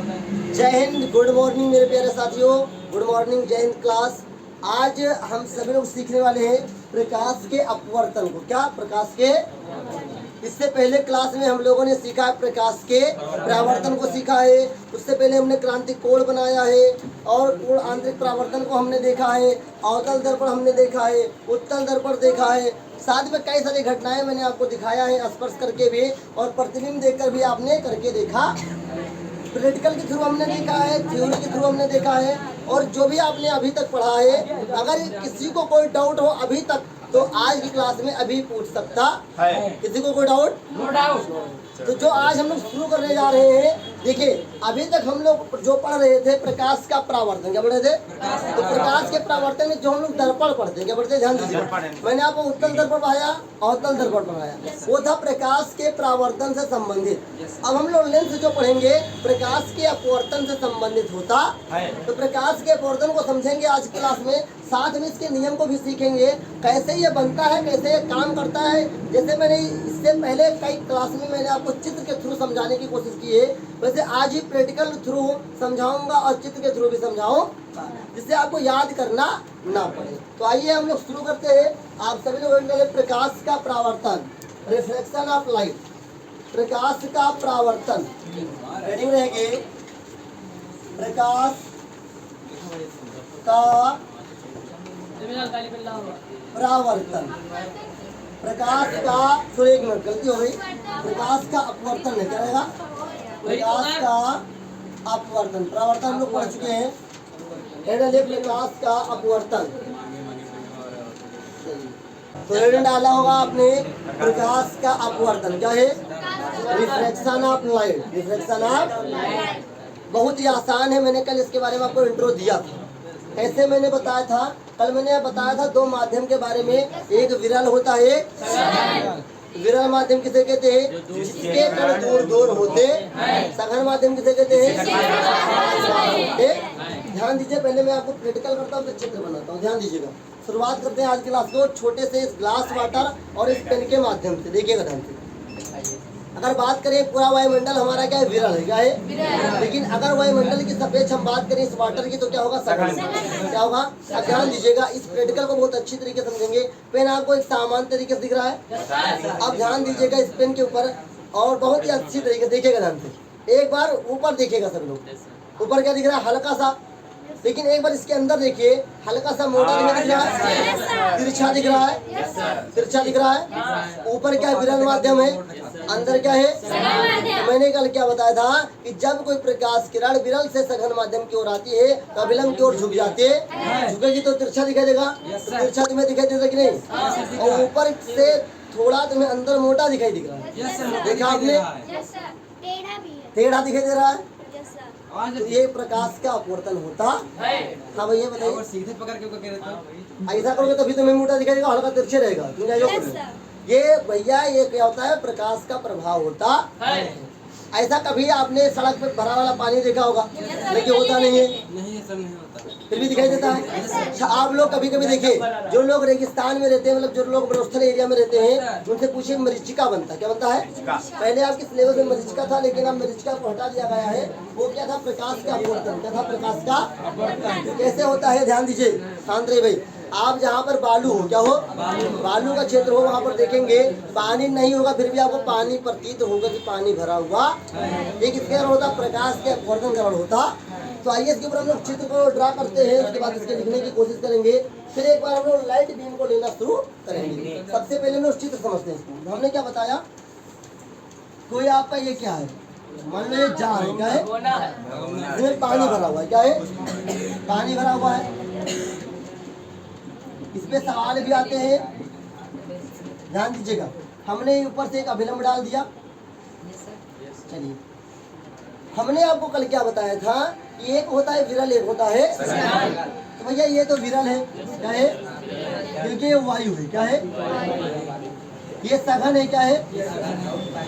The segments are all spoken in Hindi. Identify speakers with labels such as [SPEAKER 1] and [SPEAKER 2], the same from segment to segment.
[SPEAKER 1] जय हिंद, गुड मॉर्निंग मेरे प्यारे साथियों, गुड मॉर्निंग, जय हिंद क्लास। आज हम सभी लोग सीखने वाले हैं प्रकाश के अपवर्तन को। क्या प्रकाश के? इससे पहले क्लास में हम लोगों ने सीखा है प्रकाश के परावर्तन को सीखा है। उससे पहले हमने क्रांति कोण बनाया है और कोण आंतरिक परावर्तन को हमने देखा है। अवतल दर्पण हमने देखा है, उत्तल दर्पण देखा है। साथ में कई सारी घटनाएं मैंने आपको दिखाया है, स्पर्श करके भी और प्रतिबिंब देखकर भी आपने करके देखा। प्रैक्टिकल के थ्रू हमने देखा है, थ्योरी के थ्रू हमने देखा है। और जो भी आपने अभी तक पढ़ा है, अगर किसी को कोई डाउट हो अभी तक तो आज की क्लास में अभी पूछ सकता है। किसी को कोई डाउट? No doubt. तो जो आज हम लोग शुरू करने जा रहे हैं, देखिए अभी तक हम लोग जो पढ़ रहे थे प्रकाश का परावर्तन। क्या पढ़ रहे थे? तो प्रकाश के परावर्तन में जो हम लोग दर्पण पढ़ते हैं, क्या पढ़ते हैं? ध्यान दीजिए, मैंने आपको उत्तल दर्पण पढ़ाया, अवतल दर्पण पढ़ाया, वो था प्रकाश के परावर्तन से संबंधित। अब हम लोग लेंस जो पढ़ेंगे प्रकाश के अपवर्तन से संबंधित होता है। तो प्रकाश के अपवर्तन को समझेंगे आज क्लास में, साथ में इसके नियम को भी सीखेंगे, कैसे ये बनता है, कैसे ये काम करता है। जैसे मैंने इससे पहले कई क्लास में मैंने आपको चित्र के थ्रू समझाने की कोशिश की है, वैसे आज ही प्रैक्टिकल थ्रू समझाऊंगा और चित्र के थ्रू भी समझाऊंगा, जिससे आपको याद करना ना पड़े। तो आइए हम लोग शुरू करते हैं। आप सभी लोग प्रकाश का परावर्तन, रिफ्लेक्शन ऑफ लाइट, प्रकाश का परावर्तन रेडिंग रहेंगे। प्रकाश का परावर्तन, प्रकाश का, सॉरी एक मिनट गलती हो गई, प्रकाश का अपवर्तन है, क्या रहेगा? प्रकाश का अपवर्तन, परावर्तन हम लोग पढ़ चुके हैं। प्रकाश का अपवर्तन, तो हेडर डाला होगा आपने प्रकाश का अपवर्तन। क्या है? Reflection of light, reflection of. बहुत ही आसान है, मैंने कल इसके बारे में आपको इंट्रो दिया था। ऐसे मैंने बताया था, कल मैंने बताया था दो माध्यम के बारे में, एक विरल होता है, विरल माध्यम किसे कहते हैं? जिसके कण दूर दूर होते। सघन माध्यम किसे कहते हैं? ध्यान दीजिए, पहले मैं आपको प्रैक्टिकल करता हूँ फिर चित्र बनाता हूँ। ध्यान दीजिएगा, शुरुआत करते हैं आज क्लास को छोटे से इस ग्लास वाटर और इस पेन के माध्यम से। देखिएगा ध्यान से, अगर बात करें पूरा वायुमंडल हमारा क्या है? विरल है। क्या है? लेकिन अगर वायुमंडल की सापेक्ष हम बात करें इस वाटर की तो क्या होगा? सघन। क्या होगा? अब ध्यान दीजिएगा, इस प्रैक्टिकल को बहुत अच्छी तरीके से समझेंगे। पेन आपको एक सामान्य तरीके से दिख रहा है। अब ध्यान दीजिएगा इस पेन के ऊपर, और बहुत ही अच्छी तरीके से देखिएगा ध्यान से। एक बार ऊपर देखिएगा सब लोग, ऊपर क्या दिख रहा है? हल्का सा। लेकिन एक बार इसके अंदर देखिए, हल्का सा मोटा दिख रहा है, तिरछा दिख रहा है, तिरछा दिख रहा है। ऊपर क्या है? विरल माध्यम है, अंदर क्या है? मैंने कल क्या बताया था कि जब कोई प्रकाश किरण विरल से सघन माध्यम की ओर आती है तो अभिलंब की ओर झुक जाती है। झुकेगी तो तिरछा दिखाई देगा, तो तिरछा तुम्हें दिखाई देता कि नहीं? और ऊपर से थोड़ा तुम्हें अंदर मोटा दिखाई दिख रहा है, देखा आपने? टेढ़ा दिखाई दे रहा है। तो ये प्रकाश का अपवर्तन होता है। हाँ भैया बताइए,
[SPEAKER 2] सीधे पकड़ के कह रहे थे
[SPEAKER 1] ऐसा करोगे तभी तुम्हें मोटा दिखाई देगा, हल्का तिरछे रहेगा। ये भैया ये क्या होता है? प्रकाश का प्रभाव होता है। ऐसा कभी आपने सड़क पे भरा वाला पानी देखा होगा, लेकिन होता नहीं है,
[SPEAKER 2] नहीं ऐसा नहीं होता,
[SPEAKER 1] फिर भी दिखाई देता है। अच्छा, आप लोग कभी कभी देखिए, जो लोग रेगिस्तान में रहते हैं, मतलब जो लोग मरुस्थल एरिया में रहते हैं, उनसे पूछिए मरीचिका बनता, क्या बनता है? पहले आपके सिलेबस में मरीचिका था, लेकिन अब मरीचिका को हटा दिया गया है। वो क्या था? प्रकाश का अपवर्तन। क्या था? प्रकाश का अपवर्तन। कैसे होता है? ध्यान दीजिए, शांत रहिए भाई। आप जहाँ पर बालू हो, क्या हो? बालू का क्षेत्र हो, वहाँ पर देखेंगे पानी नहीं होगा, फिर भी आपको पानी प्रतीत होगा कि पानी भरा हुआ। एक इसके कारण होता प्रकाश के अपवर्तन कारण होता। तो आइए इसके ऊपर हम लोग चित्र को ड्रा करते हैं, उसके बाद इसके लिखने की कोशिश करेंगे। फिर एक बार हम लोग लाइट बीम को लेना शुरू करेंगे। सबसे पहले हम लोग चित्र समझते हैं इसको। हमने क्या बताया? कोई आपका ये क्या है? मान लो ये जार है, क्या है? इसमें पानी भरा हुआ है, क्या है? पानी भरा हुआ है। इसमें सवाल भी आते हैं, ध्यान दीजिएगा। हमने ऊपर से एक अभिलंब डाल दिया। चलिए, हमने आपको कल क्या बताया था कि एक होता है विरल, एक होता है। तो भैया ये तो विरल है, क्या है? क्योंकि ये वायु है, क्या है? ये सघन है, क्या है?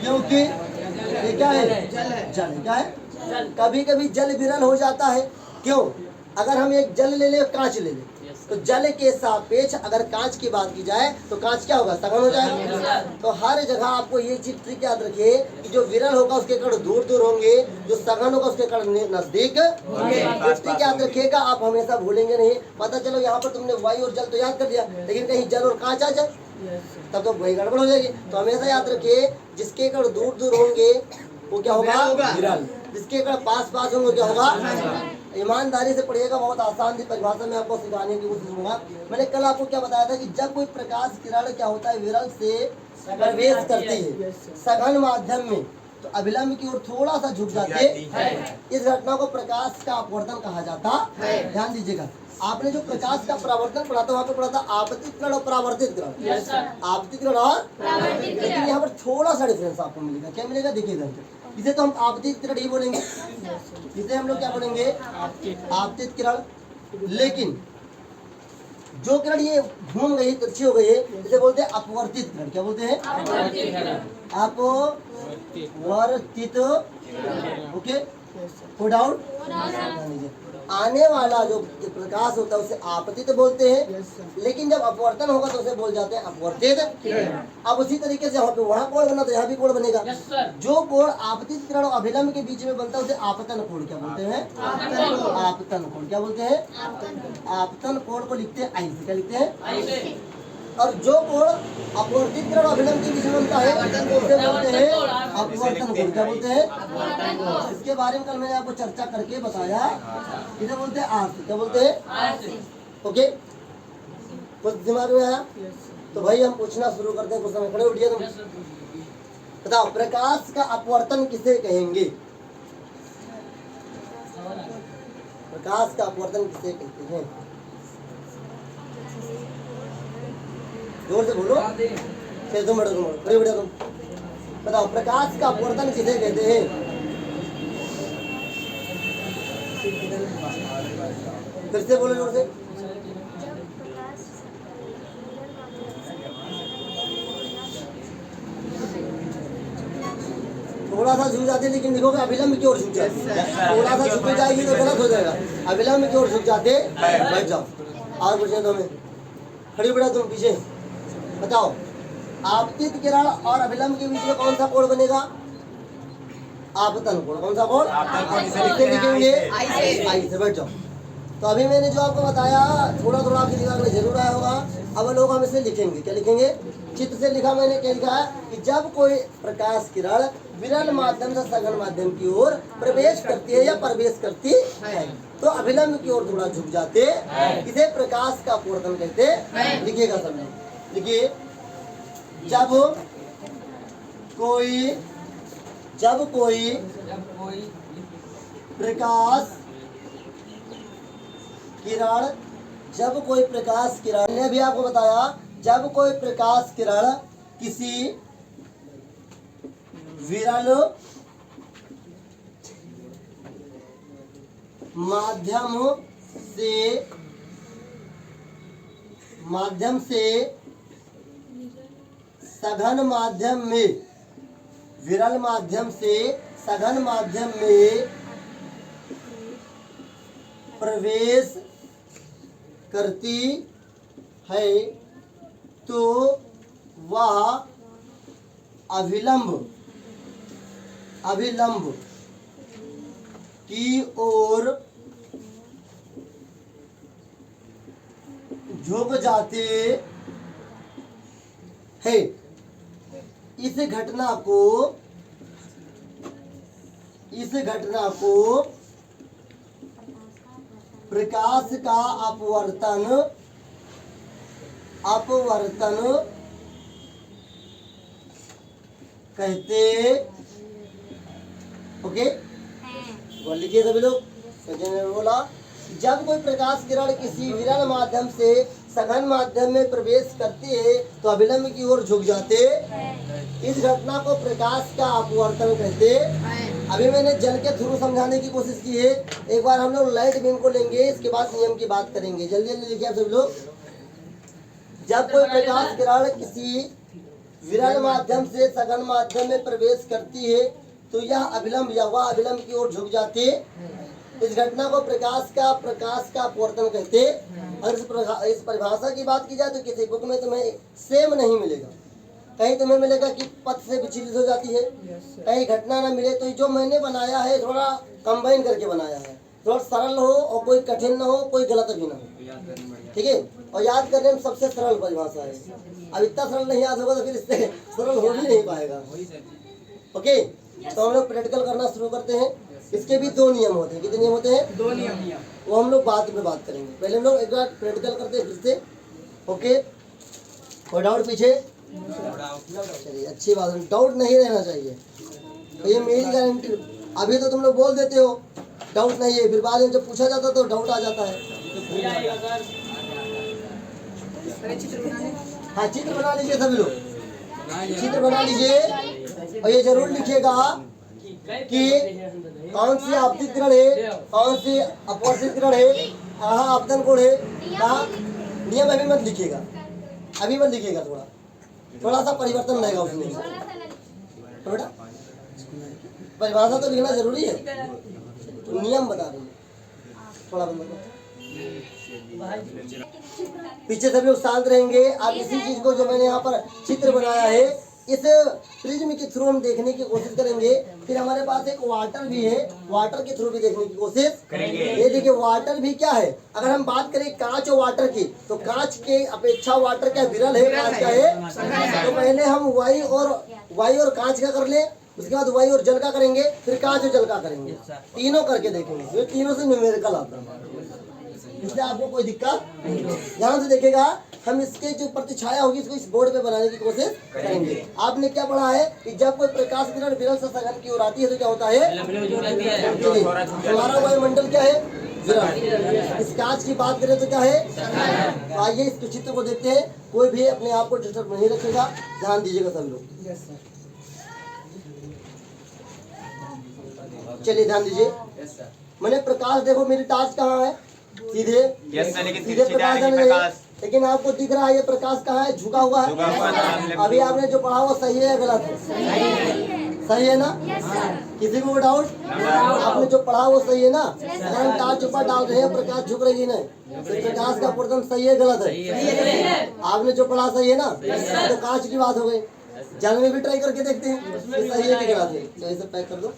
[SPEAKER 1] क्योंकि ये क्या है? जल है, क्या है? कभी कभी जल विरल हो जाता है। क्यों? अगर हम एक जल ले ले, कांच ले ले, तो जल के सापेक्ष अगर कांच की बात की जाए तो कांच क्या होगा, सघन हो जाएगा। तो हर जगह आपको ये चीज ट्रिक याद रखिए कि जो विरल होगा उसके कण दूर दूर होंगे, जो सघन होगा उसके कण नजदीक होंगे। ट्रिक याद रखिएगा, आप हमेशा भूलेंगे नहीं। पता चलो यहाँ पर तुमने वायु और जल तो याद कर लिया, लेकिन कहीं जल और कांच आ जाए तब तो वही गड़बड़ हो जाएगी। तो हमेशा याद रखिए जिसके कण दूर दूर होंगे वो क्या होगा, विरल। जिसके कण पास पास होंगे क्या होगा। ईमानदारी से पढ़िएगा, बहुत आसान सी परिभाषा में आपको सिखाने की कोशिश करूंगा। मैंने कल आपको क्या बताया था कि जब कोई प्रकाश किरण क्या होता है, विरल से प्रवेश करती है सघन माध्यम में, तो अभिलंब की ओर थोड़ा सा झुक जाती है। इस घटना को प्रकाश का अपवर्तन कहा जाता है। ध्यान दीजिएगा, आपने जो प्रकाश का परावर्तन पढ़ा था वहाँ पे पढ़ा था आपतित किरण और परावर्तित किरण। आपतित किरण और लेकिन यहाँ पर थोड़ा सा डिफरेंस आपको मिलेगा। क्या मिलेगा, देखिएगा। इसे तो हम आपतित किरण ही बोलेंगे, इसे हम लोग क्या बोलेंगे, आपतित किरण। लेकिन जो किरण ये घूम गई, तिरछी हो गई है, इसे बोलते हैं अपवर्तित किरण। क्या बोलते हैं, अपवर्तित। Okay, no doubt. आने वाला जो प्रकाश होता है उसे आपतित बोलते हैं, लेकिन जब अपवर्तन होगा तो उसे बोल जाते हैं अपवर्तित। अब उसी तरीके से यहाँ पे वहाँ कोण बना तो यहाँ भी कोण बनेगा। जो कोण आपतित किरण और अभिलंब के बीच में बनता है उसे आपतन कोण क्या बोलते हैं, आपतन कोण। क्या बोलते हैं, आपतन कोण को लिखते हैं आई से। क्या लिखते हैं, और जो कोण अपवर्तित किरण और अभिलंब के बीच में बनता है उसे बोलते हैं अपवर्तन कोण। क्या बोलते हैं, इसके बारे में कल मैंने आपको चर्चा करके बताया। इसे बोलते हैं आरसी। क्या बोलते हैं, ओके, कुछ दिमाग में आया। तो भाई हम पूछना शुरू करते हैं, कुछ समय खड़े उठिए तुम। बताओ प्रकाश का अपवर्तन किसे कहेंगे, प्रकाश का अपवर्तन किसे कहते हैं, जोर से बोलो। फिर तुम बैठो, तुम खड़े बैठो तुम। बताओ प्रकाश का अपवर्तन किसे कहते हैं, फिर से बोलो जोर से। थोड़ा सा झुक जाते लेकिन लिखोगे अभिलंब की ओर झुक जाते। थोड़ा सा झुक जाएगी तो गलत हो जाएगा। अभिलंब की ओर झुक जाते, बैठ जाओ। और पूछे तुम्हें, खड़ी बैठा तुम पीछे। बताओ आपतित किरण और अभिलंब के बीच में कौन सा कोण बनेगा, आपतन कोण। कौन सा कोण, किससे लिखेंगे, आई से। बैठ जाओ। तो अभी मैंने जो आपको बताया थोड़ा थोड़ा आपके दिमाग में जरूर आया होगा। अब लोग हम इसे लिखेंगे। क्या लिखेंगे, चित्र से लिखा मैंने। क्या लिखा है कि जब कोई प्रकाश किरण विरल माध्यम से सघन माध्यम की ओर प्रवेश करती है या प्रवेश करती है तो अभिलंब की ओर थोड़ा झुक जाते, इसे प्रकाश का अपवर्तन कहते। लिखिएगा सब लोग, लिखिए। जब कोई प्रकाश किरण, जब कोई प्रकाश किरण ने भी आपको बताया, जब कोई प्रकाश किरण किसी विरल माध्यम से सघन माध्यम में, विरल माध्यम से सघन माध्यम में प्रवेश करती है तो वह अभिलंब की ओर झुक जाते हैं। इस घटना को प्रकाश का अपवर्तन कहते। ओके, बोल लिखिए सभी लोग। सचिन ने बोला जब कोई प्रकाश किरण किसी विरल माध्यम से सघन माध्यम में प्रवेश करती है तो अभिलंब की ओर झुक जाते। इस घटना को प्रकाश का अपवर्तन कहते। अभी मैंने जल के थ्रू समझाने की कोशिश की है। एक बार हम लोग लाइट बीम को लेंगे, इसके बाद नियम की बात करेंगे। जल्दी जल्दी लिखिए आप सब लोग। जब कोई प्रकाश किरण किसी विरल माध्यम से सघन माध्यम में प्रवेश करती है तो यह अभिलंब या वह अभिलंब की ओर झुक जाती है। इस घटना को प्रकाश का अपवर्तन कहते। अगर इस परिभाषा की बात की जाए तो किसी बुक में तुम्हें सेम नहीं मिलेगा। कहीं तुम्हें मिलेगा कि पथ से विचलित हो जाती है, कहीं घटना ना मिले। तो जो मैंने बनाया है थोड़ा कंबाइन करके बनाया है, थोड़ा सरल हो और कोई कठिन ना हो, कोई गलत भी ना हो, ठीक है। और याद करने में सबसे सरल परिभाषा है। अब इतना सरल नहीं याद होगा तो फिर इससे सरल हो भी नहीं पाएगा। ओके, तो हम लोग प्रैक्टिकल करना शुरू करते हैं। इसके भी 2 नियम होते हैं। कितने नियम होते हैं?
[SPEAKER 2] 2 नियम।
[SPEAKER 1] वो हम लोग बाद में बात करेंगे। पहले हम लोग एक बार प्रैक्टिकल करते हैं फिर से। ओके, कोई डाउट पीछे? चलिए, अच्छी बात है, डाउट नहीं रहना चाहिए। तो ये मेरी गारंटी। अभी तो तुम लोग बोल देते हो डाउट नहीं है, फिर बाद में जब पूछा जाता तो डाउट आ जाता है। हाँ, चित्र बना लीजिए सभी लोग, चित्र बना लीजिए। और ये जरूर लिखिएगा कि कौन सी आपतित किरण है, कौन सी अपवर्तित किरण है, कहाँ आपतन कोण है, कहाँ नियम। अभी मत लिखिएगा, अभी मत लिखिएगा, थोड़ा सा परिवर्तन रहेगा उसमें। तो बेटा परिभाषा तो लिखना जरूरी है, तो नियम बता रही है। थोड़ा बंद करो, पीछे सभी लोग शांत रहेंगे। आप इसी चीज को जो मैंने यहाँ पर चित्र बनाया है इस प्रिज्म के थ्रू हम देखने की कोशिश करेंगे। फिर हमारे पास एक वाटर भी है, वाटर के थ्रू भी देखने की कोशिश करेंगे। ये देखिए वाटर भी क्या है। अगर हम बात करें कांच और वाटर की, तो कांच के अपेक्षा वाटर क्या विरल है, कांच क्या है। तो पहले हम वायु और कांच का कर ले, उसके बाद वायु और जल का करेंगे, फिर कांच और जल का करेंगे, तीनों करके देखेंगे। ये तीनों से न्यूमेरिकल आता है, इसलिए आपको कोई दिक्कत नहीं। ध्यान से देखेगा, हम इसके जो प्रतिछाया होगी इसको इस बोर्ड पे बनाने की कोशिश करेंगे। आपने क्या पढ़ा है कि जब कोई प्रकाश किरण विरल से सघन की ओर आती है तो क्या होता है, हमारा वायुमंडल क्या है, विरल। इस कांच की बात करें तो क्या है, तो आइए इस चित्र को देखते हैं। कोई भी अपने आप को डिस्टर्ब नहीं रखेगा, ध्यान दीजिएगा सभी लोग। चलिए ध्यान दीजिए। मैंने प्रकाश, देखो मेरी टार्च कहाँ है, सीधे सीधे प्रकाश जाने लगे। लेकिन आपको दिख रहा है ये प्रकाश कहाँ है, झुका हुआ है। अभी आपने जो पढ़ा वो सही है या गलत है? सही है ना? किसी को डाउट? आपने जो पढ़ा वो सही है ना? अगर हम टार्च ऊपर डाल रहे हैं, प्रकाश झुक रही है, तो प्रकाश का पोर्शन सही है गलत है? आपने जो पढ़ा सही है ना? तो कांच की बात हो गई। जल में भी ट्राई करके देखते हैं सही है कि गलत है। तो इसे पैक कर दो।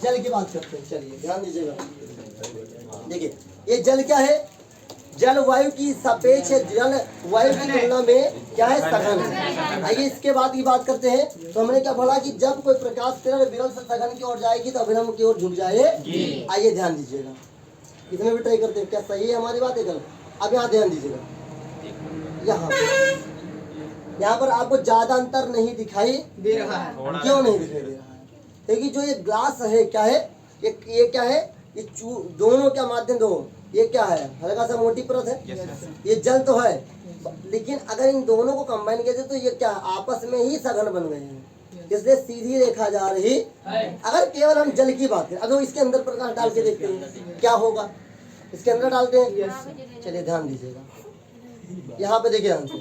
[SPEAKER 1] जल की बात करते हैं, चलिए ध्यान दीजिएगा। देखिए ये जल क्या है, जल वायु की सापेक्ष, जल वायु की तुलना में क्या है, सघन है। आइए इसके बाद की बात करते हैं। तो हमने क्या बोला कि जब कोई प्रकाश किरण विरल से सघन की ओर जाएगी तो अभिलंब की ओर झुक जाएगी। आइए ध्यान दीजिएगा, इसमें भी ट्राई करते हैं क्या सही है हमारी बात है गलत। अब यहाँ ध्यान दीजिएगा, यहाँ पर आपको ज्यादा अंतर नहीं दिखाई दे रहा है। क्यों नहीं दिखाई दे रहा है? क्योंकि जो ये ग्लास है क्या है, ये क्या है, ये दोनों क्या माध्यम, दो ये क्या है, हल्का सा मोटी परत है। ये जल तो है, लेकिन अगर इन दोनों को कंबाइन किया जाए तो ये क्या आपस में ही सघन बन गए हैं, इसलिए सीधी रेखा जा रही है। अगर केवल हम जल की बात करें, अगर इसके अंदर प्रकाश डाल के देखते हैं क्या होगा, इसके अंदर डालते हैं। चलिए ध्यान दीजिएगा, यहाँ पे देखिए ध्यान से,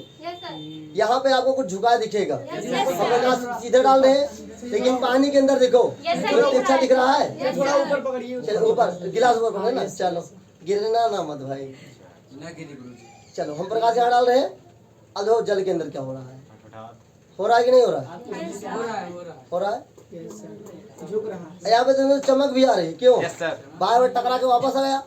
[SPEAKER 1] यहाँ पे आपको कुछ झुका दिखेगा। हम सीधे डाल रहे हैं, लेकिन पानी के अंदर देखो अच्छा दिख रहा है। थोड़ा ऊपर पकड़िए, चलो ऊपर, गिलास ऊपर पकड़े ना, चलो गिरना ना मत भाई। चलो हम प्रकाश यहाँ डाल रहे हैं। अब देखो जल के अंदर क्या हो रहा है, हो रहा है कि नहीं हो रहा है? हो रहा है, झुक रहा है। यहाँ पे तो चमक भी आ रही है, क्यों? बार बार टकरा के वापस आ गया।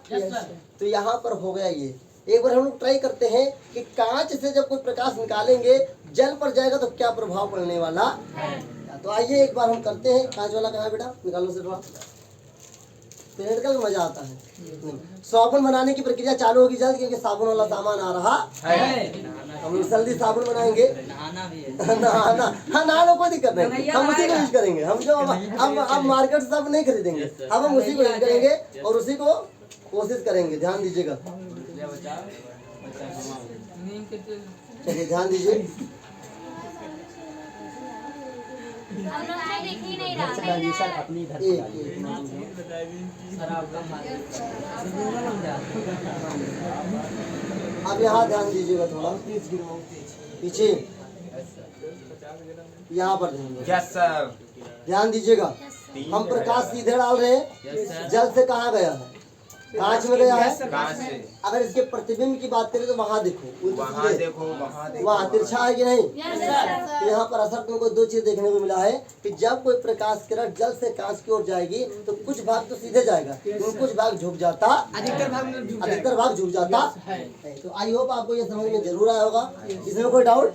[SPEAKER 1] तो यहाँ पर हो गया ये। एक बार हम लोग ट्राई करते हैं कि कांच से जब कोई प्रकाश निकालेंगे जल पर जाएगा तो क्या प्रभाव पड़ने वाला है। तो आइए एक बार हम करते हैं। कांच वाला कहाँ है बेटा, निकालो से थोड़ा, प्रैक्टिकल मजा आता है। साबुन बनाने की प्रक्रिया चालू होगी जल्द, क्योंकि साबुन वाला सामान आ रहा है। हम जल्दी साबुन बनाएंगे। नहाना, हाँ नहाना कोई दिक्कत नहीं, हम उसी को यूज करेंगे। हम जो अब मार्केट से नहीं खरीदेंगे, अब हम उसी को यूज करेंगे और उसी को कोशिश करेंगे। ध्यान दीजिएगा, चलिए ध्यान दीजिए। अपनी अब यहाँ ध्यान दीजिएगा, थोड़ा पीछे यहाँ पर ध्यान दीजिएगा। हम प्रकाश सीधे डाल रहे हैं, जल से कहाँ गया है, कांच में गया है।
[SPEAKER 3] कांच से।
[SPEAKER 1] अगर इसके प्रतिबिंब की बात करें तो वहाँ देखो,
[SPEAKER 3] वहाँ देखो, वहाँ देखो।
[SPEAKER 1] वहाँ तिरछा है कि नहीं? तो यहाँ पर असर तुमको दो चीज देखने को मिला है कि जब कोई प्रकाश किरण जल से कांच की ओर जाएगी तो कुछ भाग तो सीधे जाएगा, कुछ भाग झुक जाता, अधिकतर भाग झुक जाता है। तो आई होप आपको ये समझ में जरूर आया होगा, इसमें कोई डाउट?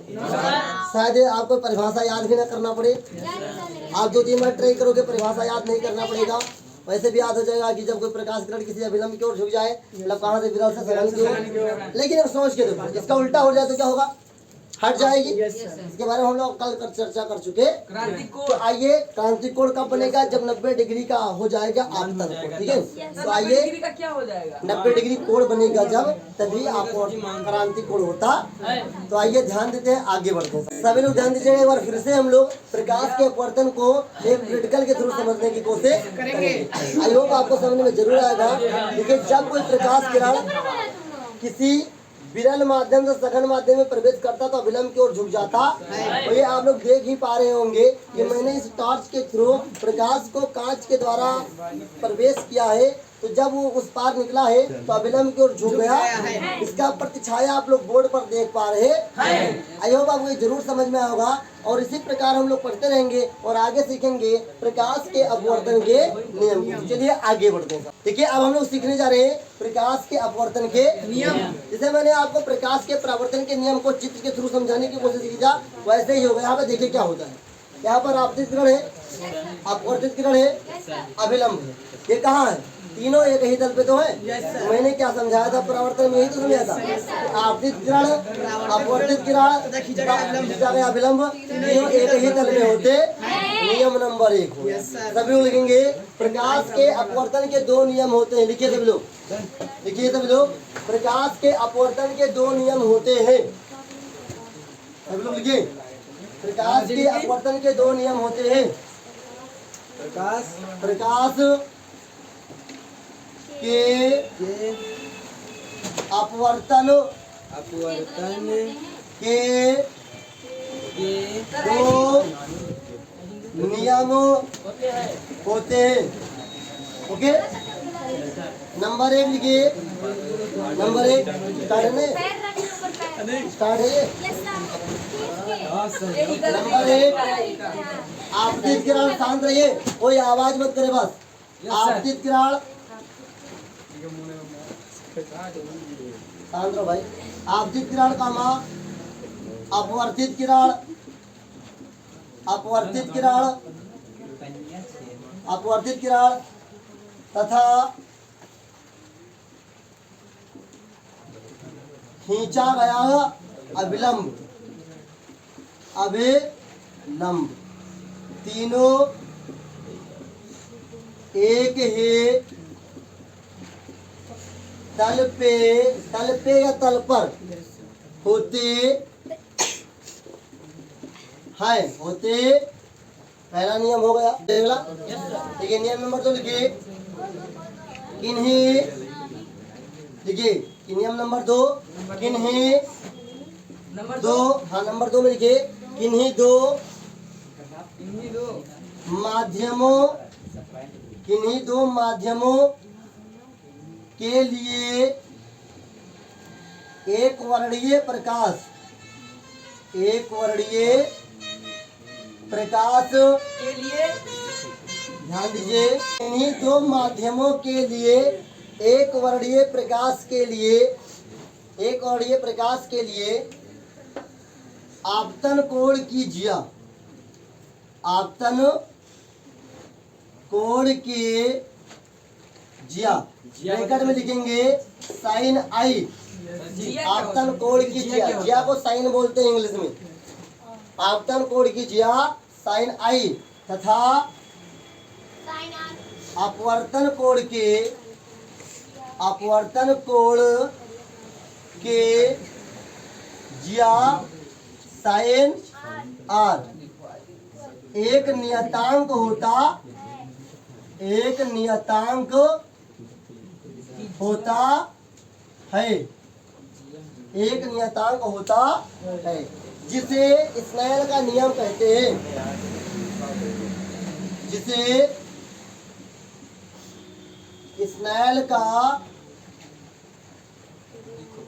[SPEAKER 1] शायद आपको परिभाषा याद भी ना करना पड़े, आप 2-3 बार ट्राई करोगे परिभाषा याद नहीं करना पड़ेगा, वैसे भी याद हो जाएगा कि जब कोई प्रकाश किरण किसी अभिलंब की ओर झुक जाए, मतलब कहाँ से विरल से सघन की ओर। लेकिन अब सोच के देखो, इसका उल्टा हो जाए तो क्या होगा? हट जाएगी। इसके बारे में हम लोग कल चर्चा कर चुके। तो आइए, क्रांति कोण कब बनेगा? जब 90 डिग्री का हो जाएगा आपतन कोण, ठीक है? तो आइए, 90 डिग्री कोण बनेगा जब, तभी आपको क्रांति कोण होता। तो आइए ध्यान देते हैं, आगे बढ़ते हैं। सभी लोग ध्यान दीजिए, एक बार फिर से हम लोग प्रकाश के अपवर्तन को एक प्रैक्टिकल के थ्रू समझने की कोशिश करेंगे। आई होप आपको समझने में जरूर आएगा। देखिए, जब कोई प्रकाश किरण किसी विरल माध्यम से सघन माध्यम में प्रवेश करता तो अभिलंब की ओर झुक जाता। और ये आप लोग देख ही पा रहे होंगे कि मैंने इस टॉर्च के थ्रू प्रकाश को कांच के द्वारा प्रवेश किया है, तो जब वो उस पार निकला है तो अभिलंब की ओर झुक गया। इसका प्रतिछाया आप लोग बोर्ड पर देख पा रहे हैं। आई होप आपको ये जरूर समझ में आया होगा। और इसी प्रकार हम लोग पढ़ते रहेंगे और आगे सीखेंगे प्रकाश के अपवर्तन के नियम को। चलिए आगे बढ़ते हैं। देखिए, अब हम लोग सीखने जा रहे हैं प्रकाश के अपवर्तन के नियम। जैसे मैंने आपको प्रकाश के परावर्तन के नियम को चित्र के थ्रू समझाने की कोशिश की जा, वैसे ही होगा। यहाँ पे देखिए क्या होता है। यहाँ पर आपतित किरण है, अपवर्तित किरण है, अभिलंब है। ये कहाँ है? तीनों एक ही तल पे तो है। मैंने क्या समझाया था परावर्तन में? यही तो समझाया था। आपतित किरण, अपवर्तित किरण, अभिलंब, तीनों एक ही तल में होते। नियम नंबर 1 हो। सभी लोग लिखेंगे, प्रकाश के अपवर्तन के 2 नियम होते हैं। लिखिए सभी लोग, लिखिए सभी लोग, प्रकाश के अपवर्तन के 2 नियम होते हैं। सभी लोग लिखिए, प्रकाश के अपवर्तन के 2 नियम होते हैं। प्रकाश के अपवर्तन के 2 नियम होते हैं। ओके, नंबर 1 लिखिए। नंबर 1 स्टार्ट है। नंबर 1, आपतित किरण, शांत रहिए, कोई आवाज मत करे बस। आपतित किरण, शांत रहो भाई। आपतित किरण का मां, अपवर्तित किरण, अपवर्तित किरण, अपवर्तित किरण तथा खींचा गया अभिलंब, अभिलंब, तीनों एक ही तल पे या तल पर होते हैं, होते। पहला नियम हो गया। अगला देखिए, नियम नंबर 2 लिखिए। किन्हीं, लिखिए नियम नंबर 2, किन्हीं 2, हाँ नंबर 2 में लिखिए, किन्हीं 2 माध्यमों, किन्हीं 2 माध्यमों के लिए एक वर्णीय प्रकाश, एक वर्णीय प्रकाश के लिए, ध्यान दीजिए, इन्हीं 2 माध्यमों के लिए एक वर्णीय प्रकाश के लिए, एक वर्णीय प्रकाश के लिए आपतन कोण की जिया, आपतन कोण की जिया, ब्रैकेट में लिखेंगे साइन आई। आपतन कोण की जिया, जिया को साइन बोलते हैं इंग्लिश में। आपतन कोण की जिया साइन आई तथा अपवर्तन कोण के, अपवर्तन कोण के जिया साइन आर। एक नियतांक होता, एक नियतांक होता है, एक नियतांक होता है, जिसे स्नेल का नियम कहते हैं, जिसे स्नेल का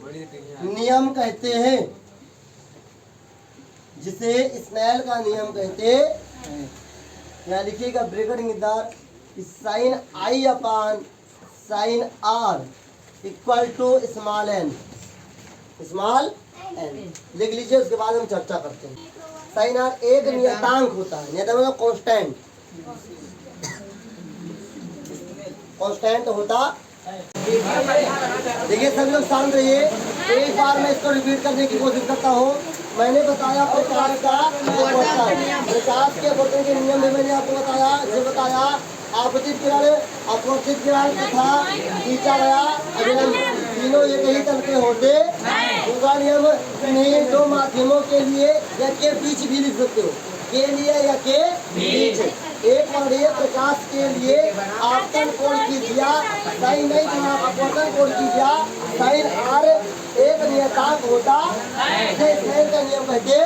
[SPEAKER 2] बड़ी
[SPEAKER 1] नियम कहते हैं, जिसे स्नेल का नियम कहते हैं। यहाँ लिखिएगा ब्रैकेट निदार sign I upon sign R equal to small n, small n लिख लीजिए। उसके बाद हम चर्चा करते हैं। साइन आर एक नियतांक होता है, नियतांक मतलब कांस्टेंट, कांस्टेंट होता। देखिए सभी लोग शांत रहिए, एक बार मैं इसको रिपीट करने की कोशिश करता हूँ। मैंने बताया प्रकाश का अपवर्तन, प्रकाश के अपवर्तन के नियम में मैंने आपको बताया, जो बताया आपतित किरण, अपवर्तित किरण तथा खींचा गया अभिलंब, तीनों एक ही तल के होते। दूसरा नियम नहीं, दो माध्यमों के लिए या के बीच भी लिख सकते हो, के लिए या के बीच। एक वर्णीय प्रकाश के लिए आपतन कोण की दिया साइन नहीं था, अपवर्तन कोण की दिया साइन आर एक नियतांक होता है। स्नेल का नियम कहते,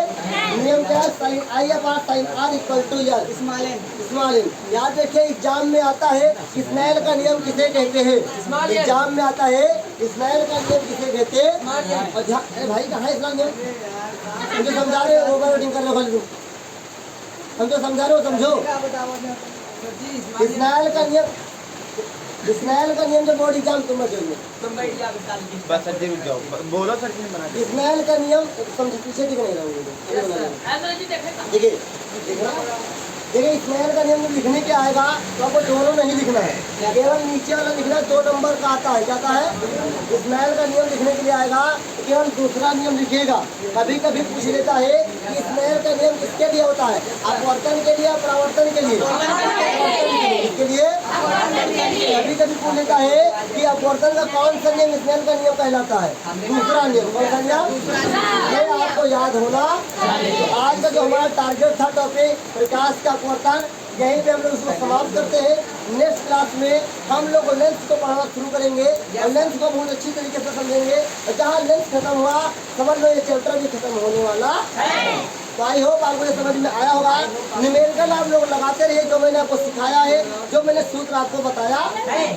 [SPEAKER 1] नियम क्या है? Sine I upon sign R equal to L, small N. याद रखिए एग्जाम में आता है स्नेल का नियम किसे कहते हैं? एग्जाम में आता है स्नेल का नियम किसे कहते हैं? भाई कहाँ है इसका नियम? मुझे समझा रहे हो, ओवर रेटिंग कर लो, हम तो समझा रहे हो, समझो। स्नेल का नियम, स्नेल का नियम जो बोर्ड एग्जाम तुम बचोगे,
[SPEAKER 3] बस सर जी रुक जाओ, बोलो सर जी बना दे।
[SPEAKER 1] स्नेल का नियम समझ, पीछे दिख नहीं रहा देखिए, देखिए स्नेल का नियम लिखने के आएगा तो आपको दोनों नहीं लिखना है, केवल नीचे वाला लिखना है। 2 नंबर का आता है, क्या आता है? स्नेल का नियम लिखने के लिए आएगा केवल दूसरा नियम लिखिएगा। कभी कभी पूछ लेता है कि स्नेल का नियम किसके लिए होता है? अपवर्तन के लिए, परावर्तन के लिए? इसके लिए। कभी कभी पूछ लेता है कि अपवर्तन का कौन सा नियम स्नेल का नियम कहलाता है? दूसरा नियम। कौन सा नियम? ये आपको याद होना। तो आज का जो हमारा टारगेट था टॉपिक प्रकाश का अपवर्तन, यहीं पे हम लोग उसको समाप्त करते हैं। नेक्स्ट क्लास में हम लोग लेंस को पढ़ाना शुरू करेंगे और लेंस को बहुत अच्छी तरीके से समझेंगे। और जहाँ लेंस खत्म हुआ समझ लो ये चैप्टर भी खत्म होने वाला है। तो आई होप आपको ये समझ में आया होगा। न्यूमेरिकल आप लोग लगाते रहिए, जो मैंने आपको सिखाया है, जो मैंने सूत्र आपको बताया।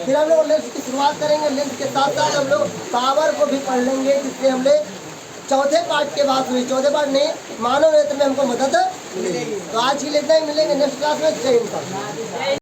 [SPEAKER 1] फिर हम लोग लेंस की शुरुआत करेंगे। लेंस के साथ साथ हम लोग पावर को भी पढ़ लेंगे, जिससे हमने चौथे पार्ट के बाद हुई, चौथे पार्ट नहीं, मानव नेत्र में हमको मदद मिलेगी। तो आज के लिए इतना ही, मिलेंगे नेक्स्ट क्लास में। जय हिंद।